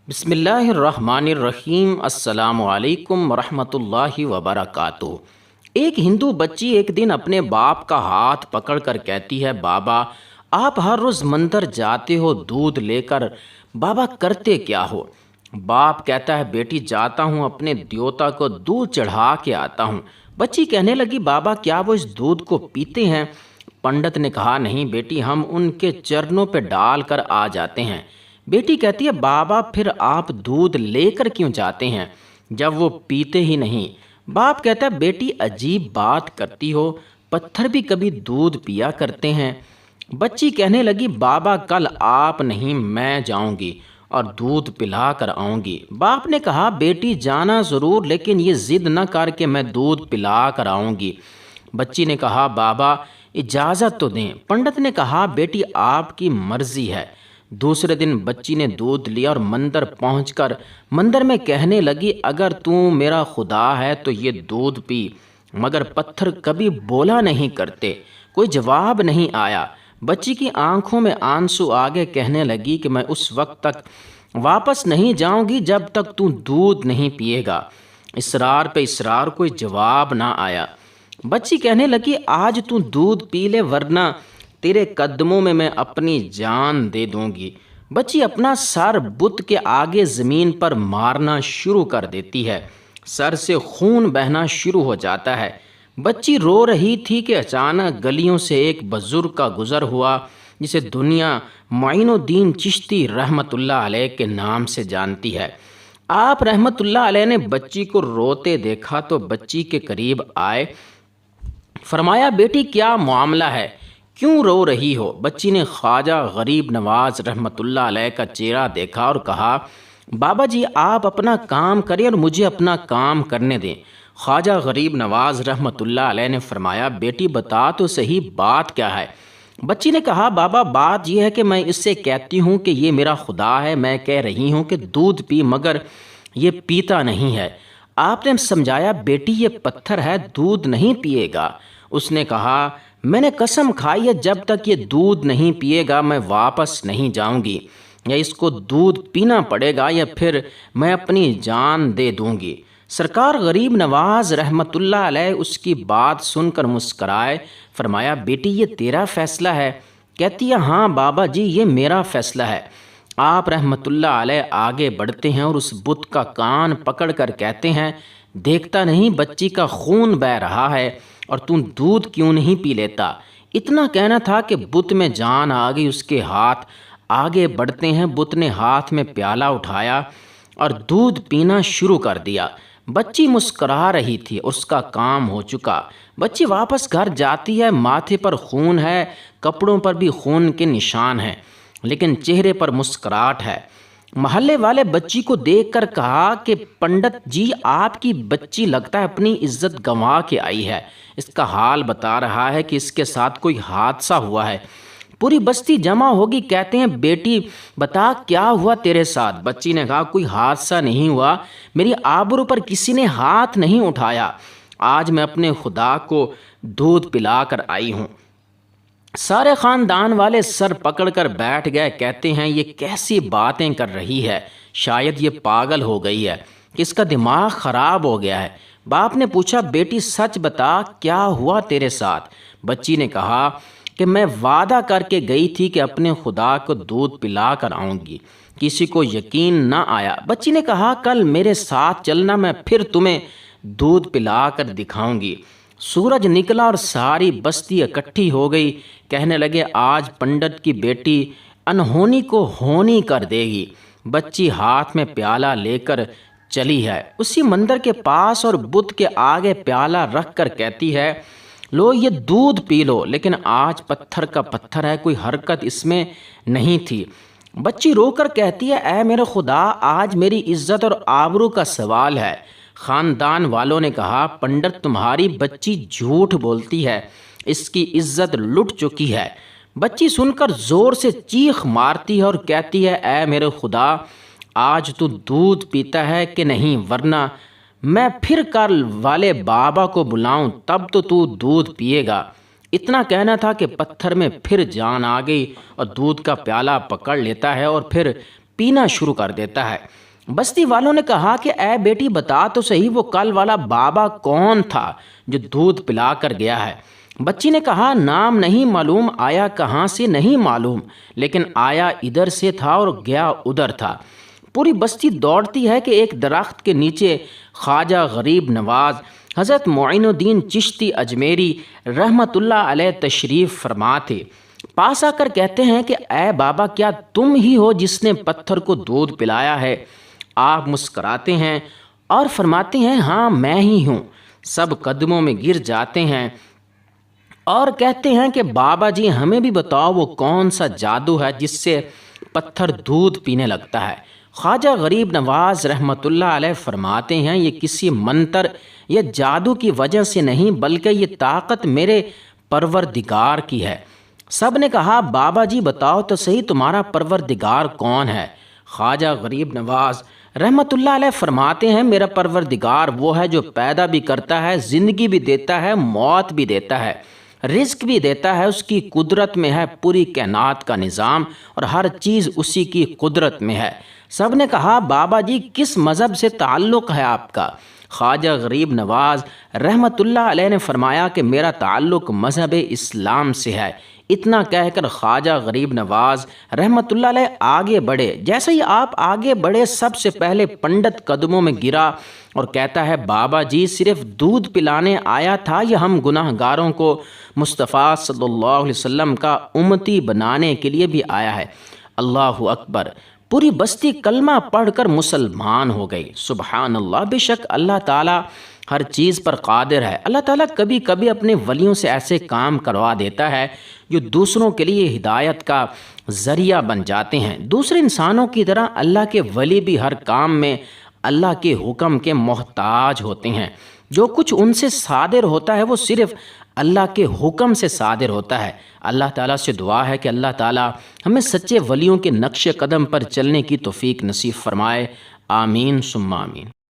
بسم اللہ الرحمن الرحیم۔ السلام علیکم ورحمۃ اللہ وبرکاتہ۔ ایک ہندو بچی ایک دن اپنے باپ کا ہاتھ پکڑ کر کہتی ہے، بابا آپ ہر روز مندر جاتے ہو دودھ لے کر، بابا کرتے کیا ہو؟ باپ کہتا ہے، بیٹی جاتا ہوں اپنے دیوتا کو دودھ چڑھا کے آتا ہوں۔ بچی کہنے لگی، بابا کیا وہ اس دودھ کو پیتے ہیں؟ پنڈت نے کہا، نہیں بیٹی، ہم ان کے چرنوں پہ ڈال کر آ جاتے ہیں۔ بیٹی کہتی ہے، بابا پھر آپ دودھ لے کر کیوں جاتے ہیں جب وہ پیتے ہی نہیں؟ باپ کہتا ہے، بیٹی عجیب بات کرتی ہو، پتھر بھی کبھی دودھ پیا کرتے ہیں۔ بچی کہنے لگی، بابا کل آپ نہیں میں جاؤں گی اور دودھ پلا کر آؤں گی۔ باپ نے کہا، بیٹی جانا ضرور، لیکن یہ ضد نہ کر کے میں دودھ پلا کر آؤں گی۔ بچی نے کہا، بابا اجازت تو دیں۔ پنڈت نے کہا، بیٹی آپ کی مرضی ہے۔ دوسرے دن بچی نے دودھ لیا اور مندر پہنچ کر مندر میں کہنے لگی، اگر تو میرا خدا ہے تو یہ دودھ پی۔ مگر پتھر کبھی بولا نہیں کرتے، کوئی جواب نہیں آیا۔ بچی کی آنکھوں میں آنسو آگے، کہنے لگی کہ میں اس وقت تک واپس نہیں جاؤں گی جب تک تو دودھ نہیں پیے گا۔ اصرار پہ اصرار، کوئی جواب نہ آیا۔ بچی کہنے لگی، آج تو دودھ پی لے ورنہ تیرے قدموں میں اپنی جان دے دوں گی۔ بچی اپنا سر بت کے آگے زمین پر مارنا شروع کر دیتی ہے، سر سے خون بہنا شروع ہو جاتا ہے۔ بچی رو رہی تھی کہ اچانک گلیوں سے ایک بزرگ کا گزر ہوا، جسے دنیا معین الدین چشتی رحمۃ اللہ علیہ کے نام سے جانتی ہے۔ آپ رحمۃ اللہ علیہ نے بچی کو روتے دیکھا تو بچی کے قریب آئے، فرمایا، بیٹی کیا معاملہ ہے، کیوں رو رہی ہو؟ بچی نے خواجہ غریب نواز رحمۃ اللہ علیہ کا چہرہ دیکھا اور کہا، بابا جی آپ اپنا کام کریں اور مجھے اپنا کام کرنے دیں۔ خواجہ غریب نواز رحمۃ اللہ علیہ نے فرمایا، بیٹی بتا تو صحیح بات کیا ہے؟ بچی نے کہا، بابا بات یہ ہے کہ میں اس سے کہتی ہوں کہ یہ میرا خدا ہے، میں کہہ رہی ہوں کہ دودھ پی، مگر یہ پیتا نہیں ہے۔ آپ نے سمجھایا، بیٹی یہ پتھر ہے، دودھ نہیں پیے گا۔ اس نے کہا، میں نے قسم کھائی ہے جب تک یہ دودھ نہیں پیے گا میں واپس نہیں جاؤں گی، یا اس کو دودھ پینا پڑے گا یا پھر میں اپنی جان دے دوں گی۔ سرکار غریب نواز رحمۃ اللہ علیہ اس کی بات سن کر مسکرائے، فرمایا، بیٹی یہ تیرا فیصلہ ہے؟ کہتی ہے، ہاں بابا جی یہ میرا فیصلہ ہے۔ آپ رحمۃ اللہ علیہ آگے بڑھتے ہیں اور اس بت کا کان پکڑ کر کہتے ہیں، دیکھتا نہیں بچی کا خون بہہ رہا ہے اور تو دودھ کیوں نہیں پی لیتا؟ اتنا کہنا تھا کہ بت میں جان آ گئی، اس کے ہاتھ آگے بڑھتے ہیں، بت نے ہاتھ میں پیالہ اٹھایا اور دودھ پینا شروع کر دیا۔ بچی مسکرا رہی تھی، اس کا کام ہو چکا۔ بچی واپس گھر جاتی ہے، ماتھے پر خون ہے، کپڑوں پر بھی خون کے نشان ہیں، لیکن چہرے پر مسکراہٹ ہے۔ محلے والے بچی کو دیکھ کر کہا کہ پنڈت جی آپ کی بچی لگتا ہے اپنی عزت گنوا کے آئی ہے، اس کا حال بتا رہا ہے کہ اس کے ساتھ کوئی حادثہ ہوا ہے۔ پوری بستی جمع ہوگی، کہتے ہیں، بیٹی بتا کیا ہوا تیرے ساتھ؟ بچی نے کہا، کوئی حادثہ نہیں ہوا، میری آبرو پر کسی نے ہاتھ نہیں اٹھایا، آج میں اپنے خدا کو دودھ پلا کر آئی ہوں۔ سارے خاندان والے سر پکڑ کر بیٹھ گئے، کہتے ہیں، یہ کیسی باتیں کر رہی ہے، شاید یہ پاگل ہو گئی ہے کہ اس کا دماغ خراب ہو گیا ہے۔ باپ نے پوچھا، بیٹی سچ بتا کیا ہوا تیرے ساتھ؟ بچی نے کہا کہ میں وعدہ کر کے گئی تھی کہ اپنے خدا کو دودھ پلا کر آؤں گی، کسی کو یقین نہ آیا۔ بچی نے کہا، کل میرے ساتھ چلنا، میں پھر تمہیں دودھ پلا کر دکھاؤں گی۔ سورج نکلا اور ساری بستی اکٹھی ہو گئی، کہنے لگے، آج پنڈت کی بیٹی انہونی کو ہونی کر دے گی۔ بچی ہاتھ میں پیالہ لے کر چلی ہے، اسی مندر کے پاس اور بت کے آگے پیالہ رکھ کر کہتی ہے، لو یہ دودھ پی لو، لیکن آج پتھر کا پتھر ہے، کوئی حرکت اس میں نہیں تھی۔ بچی رو کر کہتی ہے، اے میرے خدا، آج میری عزت اور آبرو کا سوال ہے۔ خاندان والوں نے کہا، پنڈت تمہاری بچی جھوٹ بولتی ہے، اس کی عزت لٹ چکی ہے۔ بچی سن کر زور سے چیخ مارتی ہے اور کہتی ہے، اے میرے خدا، آج تو دودھ پیتا ہے کہ نہیں، ورنہ میں پھر کل والے بابا کو بلاؤں، تب تو دودھ پیے گا۔ اتنا کہنا تھا کہ پتھر میں پھر جان آ گئی اور دودھ کا پیالہ پکڑ لیتا ہے اور پھر پینا شروع کر دیتا ہے۔ بستی والوں نے کہا کہ اے بیٹی بتا تو صحیح وہ کل والا بابا کون تھا جو دودھ پلا کر گیا ہے؟ بچی نے کہا نام نہیں معلوم، آیا کہاں سے نہیں معلوم، لیکن آیا ادھر سے تھا اور گیا ادھر تھا۔ پوری بستی دوڑتی ہے کہ ایک درخت کے نیچے خواجہ غریب نواز حضرت معین الدین چشتی اجمیری رحمت اللہ علیہ تشریف فرما تھے۔ پاس آ کر کہتے ہیں کہ اے بابا کیا تم ہی ہو جس نے پتھر کو دودھ پلایا ہے؟ آپ مسکراتے ہیں اور فرماتے ہیں ہاں میں ہی ہوں۔ سب قدموں میں گر جاتے ہیں اور کہتے ہیں کہ بابا جی ہمیں بھی بتاؤ وہ کون سا جادو ہے جس سے پتھر دودھ پینے لگتا ہے؟ خواجہ غریب نواز رحمت اللہ علیہ فرماتے ہیں یہ کسی منتر یا جادو کی وجہ سے نہیں بلکہ یہ طاقت میرے پروردگار کی ہے۔ سب نے کہا بابا جی بتاؤ تو صحیح تمہارا پروردگار کون ہے؟ خواجہ غریب نواز رحمت اللہ علیہ فرماتے ہیں میرا پروردگار وہ ہے جو پیدا بھی کرتا ہے، زندگی بھی دیتا ہے، موت بھی دیتا ہے، رزق بھی دیتا ہے، اس کی قدرت میں ہے پوری کائنات کا نظام اور ہر چیز اسی کی قدرت میں ہے۔ سب نے کہا بابا جی کس مذہب سے تعلق ہے آپ کا؟ خواجہ غریب نواز رحمت اللہ علیہ نے فرمایا کہ میرا تعلق مذہب اسلام سے ہے۔ اتنا کہہ کر خواجہ غریب نواز رحمت اللہ علیہ آگے بڑھے۔ جیسے ہی آپ آگے بڑھے سب سے پہلے پنڈت قدموں میں گرا اور کہتا ہے بابا جی صرف دودھ پلانے آیا تھا یا ہم گناہ گاروں کو مصطفیٰ صلی اللہ علیہ وسلم کا امتی بنانے کے لیے بھی آیا ہے؟ اللہ اکبر! پوری بستی کلمہ پڑھ کر مسلمان ہو گئی۔ سبحان اللہ! بے شک اللہ تعالیٰ ہر چیز پر قادر ہے۔ اللہ تعالیٰ کبھی کبھی اپنے ولیوں سے ایسے کام کروا دیتا ہے جو دوسروں کے لیے ہدایت کا ذریعہ بن جاتے ہیں۔ دوسرے انسانوں کی طرح اللہ کے ولی بھی ہر کام میں اللہ کے حکم کے محتاج ہوتے ہیں۔ جو کچھ ان سے صادر ہوتا ہے وہ صرف اللہ کے حکم سے صادر ہوتا ہے۔ اللہ تعالیٰ سے دعا ہے کہ اللہ تعالیٰ ہمیں سچے ولیوں کے نقش قدم پر چلنے کی توفیق نصیب فرمائے۔ آمین ثم آمین۔